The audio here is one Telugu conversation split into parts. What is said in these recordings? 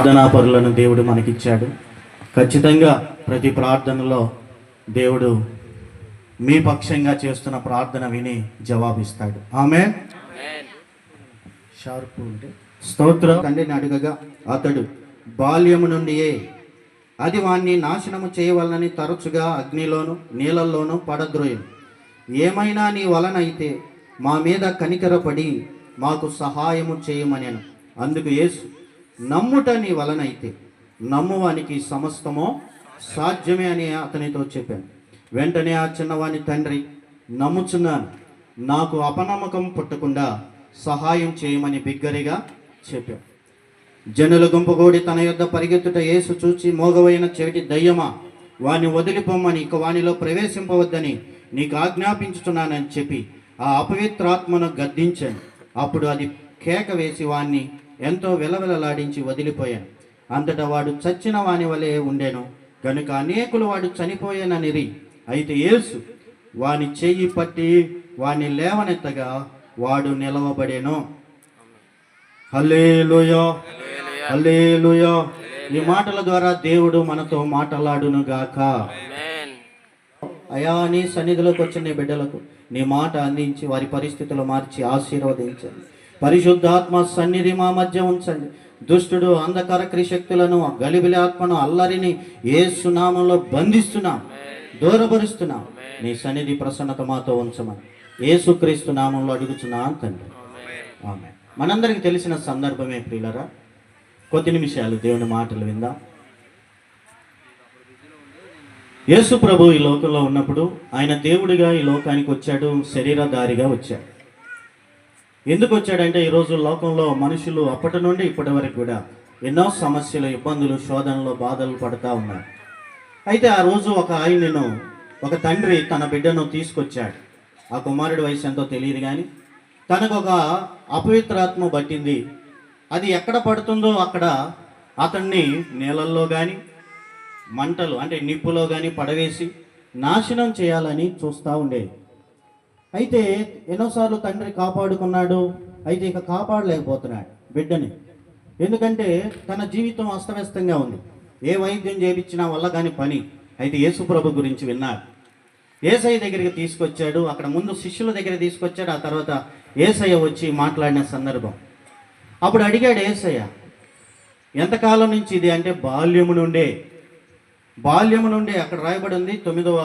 ప్రార్థనాపరులను దేవుడు మనకిచ్చాడు. ఖచ్చితంగా ప్రతి ప్రార్థనలో దేవుడు మీ పక్షంగా చేస్తున్న ప్రార్థన విని జవాబిస్తాడు. ఆమేన్. షార్పు అంటే స్తోత్రం. తండ్రిని అడగగా అతడు బాల్యము నుండియే అది వాణ్ణి నాశనము చేయవలనని తరచుగా అగ్నిలోను నీళ్ళల్లోనూ పడద్రోయను. ఏమైనా నీ వలనైతే మా మీద కనికరపడి మాకు సహాయము చేయమనెను. అందుకు యేసు, నమ్ముట నీ వలనైతే నమ్మువానికి సమస్తమో సాధ్యమే అని అతనితో చెప్పాను. వెంటనే ఆ చిన్నవాని తండ్రి, నమ్ముచున్నాను, నాకు అపనమ్మకం పుట్టకుండా సహాయం చేయమని బిగ్గరగా చెప్పాడు. జనుల గుంపుగూడి తన యొద్ద పరిగెత్తుట యేసు చూచి, మోగవైన చెవిటి దయ్యమా, వాని వదిలిపోమ్మని, ఇక వానిలో ప్రవేశింపవద్దని నీకు ఆజ్ఞాపించుతున్నానని చెప్పి ఆ అపవిత్రాత్మను గద్దించాను. అప్పుడు అది కేక వేసి వాణ్ణి ఎంతో విలవిలలాడించి వదిలిపోయాను. అంతటా వాడు చచ్చిన వాని వలె ఉండెను గనుక అనేకులు వాడు చనిపోయాననిరి. అయితే యేసు వాని చెయ్యి పట్టి వాని లేవనెత్తగా వాడు నిలవబడెను. హల్లెలూయా, హల్లెలూయా. ఈ మాటల ద్వారా దేవుడు మనతో మాట్లాడును గాక. అయా, నీ సన్నిధిలోకి వచ్చిన నీ బిడ్డలకు నీ మాట అందించి వారి పరిస్థితులు మార్చి ఆశీర్వదించండి. పరిశుద్ధాత్మ సన్నిధి మా మధ్య ఉంచండి. దుష్టుడు అంధకార క్రిశక్తులను, గలిబిలి ఆత్మను, అల్లరిని యేసు నామములో బంధిస్తున్నాం, దూరపరుస్తున్నాం. నీ సన్నిధి ప్రసన్నత మాతో ఉంచమని యేసుక్రీస్తు నామంలో అడుగుచున్నాను తండ్రి. ఆమేన్. మనందరికి తెలిసిన సందర్భమే ప్రియులరా. కొద్ది నిమిషాలు దేవుని మాటలు విందాం. యేసు ప్రభు ఈ లోకంలో ఉన్నప్పుడు ఆయన దేవుడిగా ఈ లోకానికి వచ్చాడు, శరీరధారిగా వచ్చాడు. ఎందుకు వచ్చాడంటే ఈరోజు లోకంలో మనుషులు అప్పటి నుండి ఇప్పటి వరకు కూడా ఎన్నో సమస్యలు, ఇబ్బందులు, శోధనలు, బాధలు పడుతూ ఉన్నారు. అయితే ఆ రోజు ఒక తండ్రి తన బిడ్డను తీసుకొచ్చాడు. ఆ కుమారుడి వయసు ఎంతో తెలియదు, కానీ తనకు ఒక అపవిత్రాత్మ పట్టింది. అది ఎక్కడ పడుతుందో అక్కడ అతన్ని నీళ్ళల్లో కానీ మంటలు అంటే నిప్పులో కానీ పడవేసి నాశనం చేయాలని చూస్తూ ఉండేది. అయితే ఎన్నోసార్లు తండ్రి కాపాడుకున్నాడు. అయితే ఇక కాపాడలేకపోతున్నాడు బిడ్డని. ఎందుకంటే తన జీవితం అస్తవ్యస్తంగా ఉంది. ఏ వైద్యం చేయించినా వల్ల కానీ పని. అయితే యేసు ప్రభు గురించి విన్నాడు. యేసయ్య దగ్గరికి తీసుకొచ్చాడు. అక్కడ ముందు శిష్యుల దగ్గర తీసుకొచ్చాడు. ఆ తర్వాత యేసయ్య వచ్చి మాట్లాడిన సందర్భం. అప్పుడు అడిగాడు యేసయ్య, ఎంతకాలం నుంచి ఇది అంటే బాల్యము నుండే అక్కడ రాయబడి ఉంది. 9వ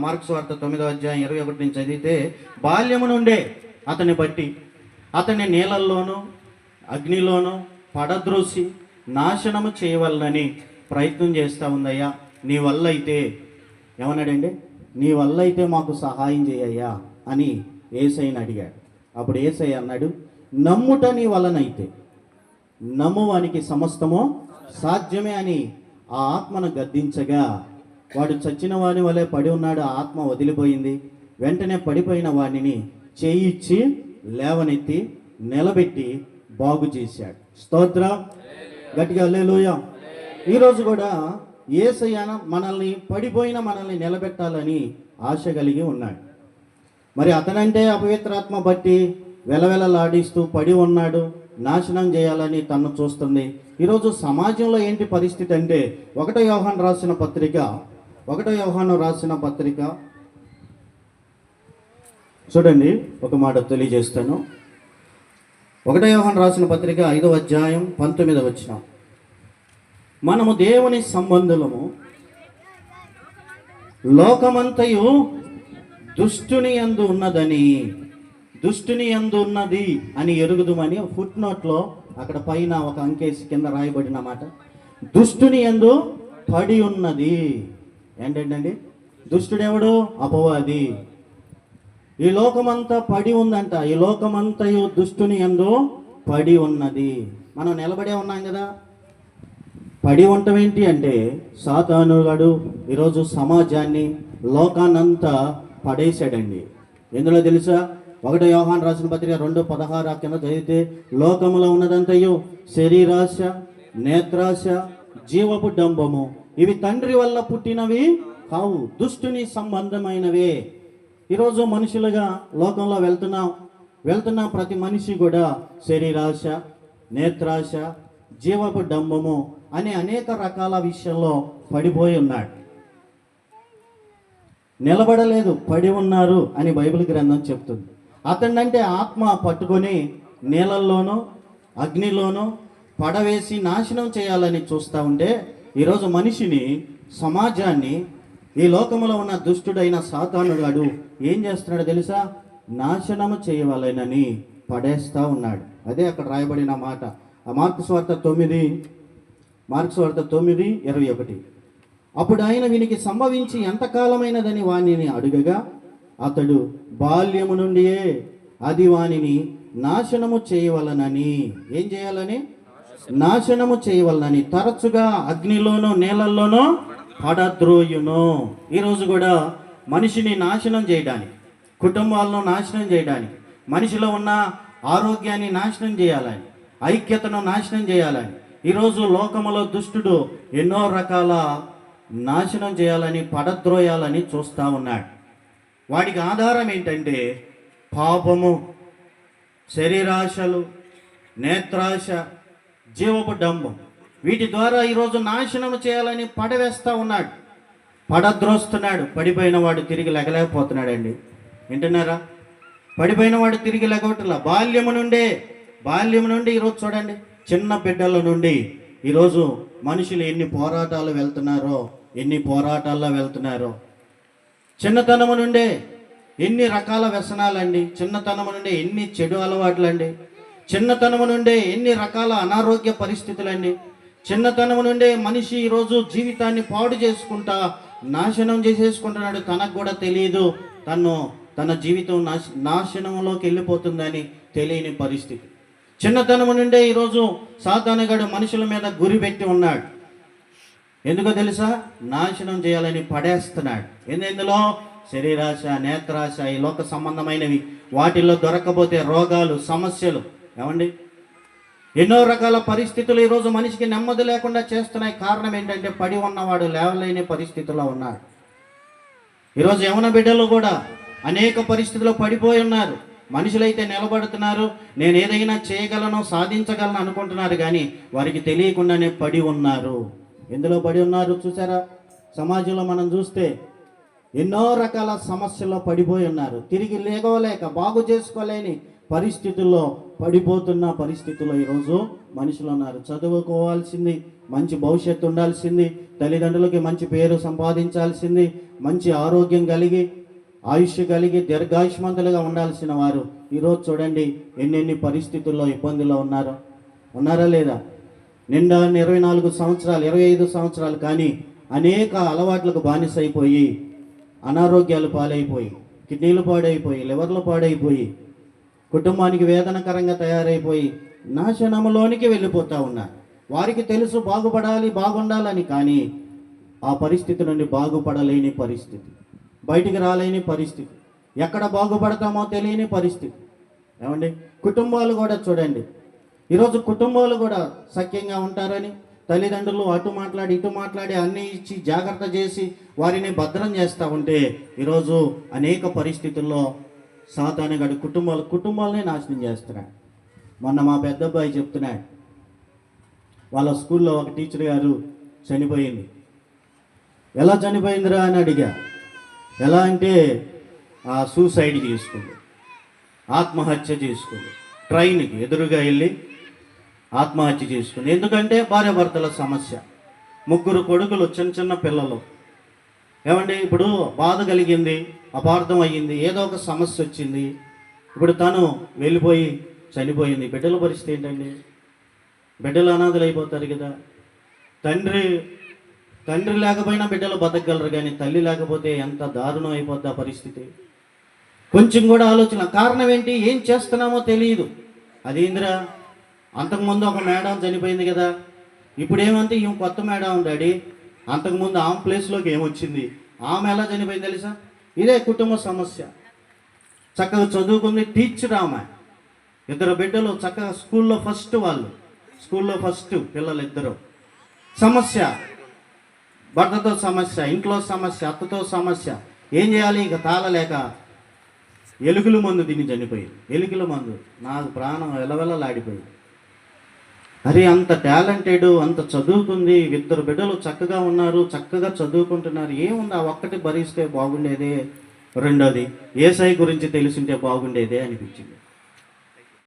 మార్క్స్ వార్త 9వ అధ్యాయం 21 నుంచి చదివితే, బాల్యము నుండే అతన్ని బట్టి అతన్ని నీళ్ళల్లోనూ అగ్నిలోనూ పడద్రోసి నాశనము చేయవలనని ప్రయత్నం చేస్తూ ఉందయ్యా. నీ వల్ల అయితే ఏమన్నాడండి? నీ వల్ల అయితే మాకు సహాయం చేయయ్యా అని యేసయ్యని అడిగాడు. అప్పుడు యేసయ్య అన్నాడు, నమ్ముట నీ వలనైతే నమ్మువానికి సమస్తమో సాధ్యమే అని ఆ ఆత్మను గద్దించగా వాడు చచ్చిన వాని వలె పడి ఉన్నాడు. ఆ ఆత్మ వదిలిపోయింది. వెంటనే పడిపోయిన వాడిని చేయిచ్చి లేవనెత్తి నిలబెట్టి బాగు చేశాడు. స్తోత్రం. గట్టిగా హల్లెలూయా. ఈరోజు కూడా యేసయ్య మనల్ని నిలబెట్టాలని ఆశ కలిగి ఉన్నాడు. మరి అతనంటే అపవిత్రాత్మ బట్టి వెలవెలలాడిస్తూ పడి ఉన్నాడు. నాశనం చేయాలని తను చూస్తుంది. ఈరోజు సమాజంలో ఏంటి పరిస్థితి అంటే 1 యోహాను రాసిన పత్రిక చూడండి, ఒక మాట తెలియజేస్తాను. 1 యోహాను రాసిన పత్రిక 5వ అధ్యాయం 19వ వచనం. మనము దేవుని సంబంధులము, లోకమంతయు దుష్టుని యందు ఉన్నది అని ఎరుగుదుమని ఫుట్ నోట్లో అక్కడ పైన ఒక అంకేసి కింద రాయబడిన మాట. దుష్టుని యందు పడి ఉన్నది. ఏంటండి? దుష్టుడెవడు? అపవాది. ఈ లోకమంతా పడి ఉందంట. ఈ లోకమంతయు దుష్టుని యందు పడి ఉన్నది. మనం నిలబడే ఉన్నాం కదా. పడి ఉండటం ఏంటి అంటే, సాతానుగాడు ఈరోజు సమాజాన్ని, లోకాన్నంతా పడేశాడండి. ఎందులో తెలుసా? 1 యోహాను రాసిన పత్రిక 2:16 కింద చదివితే, లోకములో ఉన్నదంతయు శరీరాశ, నేత్రాశ, జీవపు డంబము, ఇవి తండ్రి వల్ల పుట్టినవి కావు, దుష్టుని సంబంధమైనవే. ఈరోజు మనుషులుగా లోకంలో వెళ్తున్న ప్రతి మనిషి కూడా శరీరాశ, నేత్రాశ, జీవపు డంబము అనే అనేక రకాల విషయంలో పడిపోయి ఉన్నాడు. నిలబడలేదు, పడి ఉన్నారు అని బైబిల్ గ్రంథం చెప్తుంది. అతన్నంటే ఆత్మ పట్టుకొని నీళ్ళల్లోనూ అగ్నిలోనూ పడవేసి నాశనం చేయాలని చూస్తూ ఉంటే, ఈరోజు మనిషిని, సమాజాన్ని, ఈ లోకంలో ఉన్న దుష్టుడైన సాతానుడు ఏం చేస్తున్నాడు తెలుసా? నాశనము చేయవాలనని పడేస్తూ ఉన్నాడు. అదే అక్కడ రాయబడిన మాట. ఆ మార్కు సువార్త 9:21. అప్పుడు ఆయన వీనికి సంభవించి ఎంతకాలమైనదని వానిని అడుగగా, అతడు బాల్యము నుండియే అది వానిని నాశనము చేయవలనని, ఏం చేయాలని? నాశనము చేయవలనని తరచుగా అగ్నిలోనూ నీళ్ళల్లోనూ పడద్రోయును. ఈరోజు కూడా మనిషిని నాశనం చేయడానికి, కుటుంబాలను నాశనం చేయడానికి, మనిషిలో ఉన్న ఆరోగ్యాన్ని నాశనం చేయాలని, ఐక్యతను నాశనం చేయాలని ఈరోజు లోకములో దుష్టుడు ఎన్నో రకాల నాశనం చేయాలని, పడద్రోయాలని చూస్తూ ఉన్నాడు. వాడికి ఆధారం ఏంటంటే పాపము, శరీరాశలు, నేత్రాశ, జీవపు డంబం. వీటి ద్వారా ఈరోజు నాశనం చేయాలని పడవేస్తూ ఉన్నాడు, పడద్రోస్తున్నాడు. పడిపోయిన వాడు తిరిగి లెగలేకపోతున్నాడండి. వింటున్నారా? పడిపోయిన వాడు తిరిగి లెగవట్లా. బాల్యము నుండి ఈరోజు చూడండి, చిన్న బిడ్డల నుండి ఈరోజు మనుషులు ఎన్ని పోరాటాల్లో వెళ్తున్నారో. చిన్నతనము నుండే ఎన్ని రకాల వ్యసనాలండి, చిన్నతనము నుండే ఎన్ని చెడు అలవాట్లండి, చిన్నతనము నుండే ఎన్ని రకాల అనారోగ్య పరిస్థితులండి. చిన్నతనము నుండే మనిషి ఈరోజు జీవితాన్ని పాడు చేసుకుంటా నాశనం చేసేసుకుంటున్నాడు. తనకు కూడా తెలియదు తన జీవితం నాశనంలోకి వెళ్ళిపోతుందని తెలియని పరిస్థితి. చిన్నతనము నుండే ఈరోజు సాతానుగాడు మనుషుల మీద గురి పెట్టి ఉన్నాడు. ఎందుకో తెలుసా? నాశనం చేయాలని పడేస్తున్నాడు. ఎందులో? శరీరాశ, నేత్రాశ, ఈ లోక సంబంధమైనవి. వాటిల్లో దొరకబోతే రోగాలు, సమస్యలు. ఏమండి, ఎన్నో రకాల పరిస్థితులు ఈరోజు మనిషికి నెమ్మది లేకుండా చేస్తున్నాయి. కారణం ఏంటంటే పడి ఉన్నవాడు లేవలేని పరిస్థితుల్లో ఉన్నాడు. ఈరోజు యవన బిడ్డలు కూడా అనేక పరిస్థితుల్లో పడిపోయి ఉన్నారు. మనుషులైతే నిలబడుతున్నారు, నేను ఏదైనా చేయగలను, సాధించగలను అనుకుంటున్నారు, కానీ వారికి తెలియకుండానే పడి ఉన్నారు. ఎందులో పడి ఉన్నారు చూసారా? సమాజంలో మనం చూస్తే ఎన్నో రకాల సమస్యల్లో పడిపోయి ఉన్నారు. తిరిగి లేగవలేక, బాగు చేసుకోలేని పరిస్థితుల్లో పడిపోతున్న పరిస్థితుల్లో ఈరోజు మనుషులు ఉన్నారు. చదువుకోవాల్సింది, మంచి భవిష్యత్తు ఉండాల్సింది, తల్లిదండ్రులకి మంచి పేరు సంపాదించాల్సింది, మంచి ఆరోగ్యం కలిగి, ఆయుష్ కలిగి, దీర్ఘాయుష్మంతులుగా ఉండాల్సిన వారు ఈరోజు చూడండి ఎన్నెన్ని పరిస్థితుల్లో ఇబ్బందుల్లో ఉన్నారా లేదా? నిండా 24 సంవత్సరాలు, 25 సంవత్సరాలు, కానీ అనేక అలవాట్లకు బానిసైపోయి, అనారోగ్యాలు పాలైపోయి, కిడ్నీలు పాడైపోయి, లివర్లు పాడైపోయి, కుటుంబానికి వేదనకరంగా తయారైపోయి నాశనములోనికి వెళ్ళిపోతూ ఉన్నారు. వారికి తెలుసు బాగుండాలని, కానీ ఆ పరిస్థితి నుండి బాగుపడలేని పరిస్థితి, బయటికి రాలేని పరిస్థితి, ఎక్కడ బాగుపడతామో తెలియని పరిస్థితి. ఏమండి, కుటుంబాలు కూడా చూడండి, ఈరోజు కుటుంబాలు కూడా సఖ్యంగా ఉంటారని తల్లిదండ్రులు అటు మాట్లాడి ఇటు మాట్లాడి అన్నీ ఇచ్చి జాగ్రత్త చేసి వారిని భద్రం చేస్తూ ఉంటే ఈరోజు అనేక పరిస్థితుల్లో సాతానుగాడు కుటుంబాలనే నాశనం చేస్తున్నాడు. మొన్న మా పెద్ద అబ్బాయి చెప్తున్నాడు, వాళ్ళ స్కూల్లో ఒక టీచర్ గారు చనిపోయింది. ఎలా చనిపోయిందిరా అని అడిగా. ఎలా అంటే సూసైడ్ చేసుకుంది, ఆత్మహత్య చేసుకుంది. ట్రైన్కి ఎదురుగా వెళ్ళి ఆత్మహత్య చేసుకుంది. ఎందుకంటే భార్యాభర్తల సమస్య, 3 కొడుకులు, చిన్న పిల్లలు. ఏమండి, ఇప్పుడు బాధ కలిగింది, అపార్థం అయ్యింది, ఏదో ఒక సమస్య వచ్చింది, ఇప్పుడు తను వెళ్ళిపోయి చనిపోయింది. బిడ్డల పరిస్థితి ఏంటండి? బిడ్డలు అనాథలు అయిపోతారు కదా. తండ్రి లేకపోయినా బిడ్డలు బతకగలరు, కానీ తల్లి లేకపోతే ఎంత దారుణం అయిపోద్ది ఆ పరిస్థితి. కొంచెం కూడా ఆలోచన. కారణం ఏంటి? ఏం చేస్తున్నామో తెలియదు. అదేంద్రా, అంతకుముందు ఒక మేడం చనిపోయింది కదా, ఇప్పుడు ఏమంటే ఈమె కొత్త మేడం డాడీ, అంతకుముందు ఆమె ప్లేస్లోకి ఏమొచ్చింది, ఆమె ఎలా చనిపోయింది తెలుసా? ఇదే కుటుంబ సమస్య. చక్కగా చదువుకుంది, టీచర్ ఆమె, 2 బిడ్డలు, చక్కగా స్కూల్లో ఫస్ట్ పిల్లలు 2. సమస్య, భర్తతో సమస్య, ఇంట్లో సమస్య, అత్తతో సమస్య. ఏం చేయాలి? ఇక తాళలేక ఎలుకల మందు తిని చనిపోయింది. ఎలుకల మందు, నాకు ప్రాణం వెలవెలలాడిపోయింది. అరే అంత టాలెంటెడ్, అంత చదువుకుంది, ఇద్దరు బిడ్డలు చక్కగా ఉన్నారు, చక్కగా చదువుకుంటున్నారు, ఏముంది ఆ ఒక్కటి భరిస్తే బాగుండేదే. రెండోది, యేసయ్య గురించి తెలిసింటే బాగుండేదే అనిపించింది.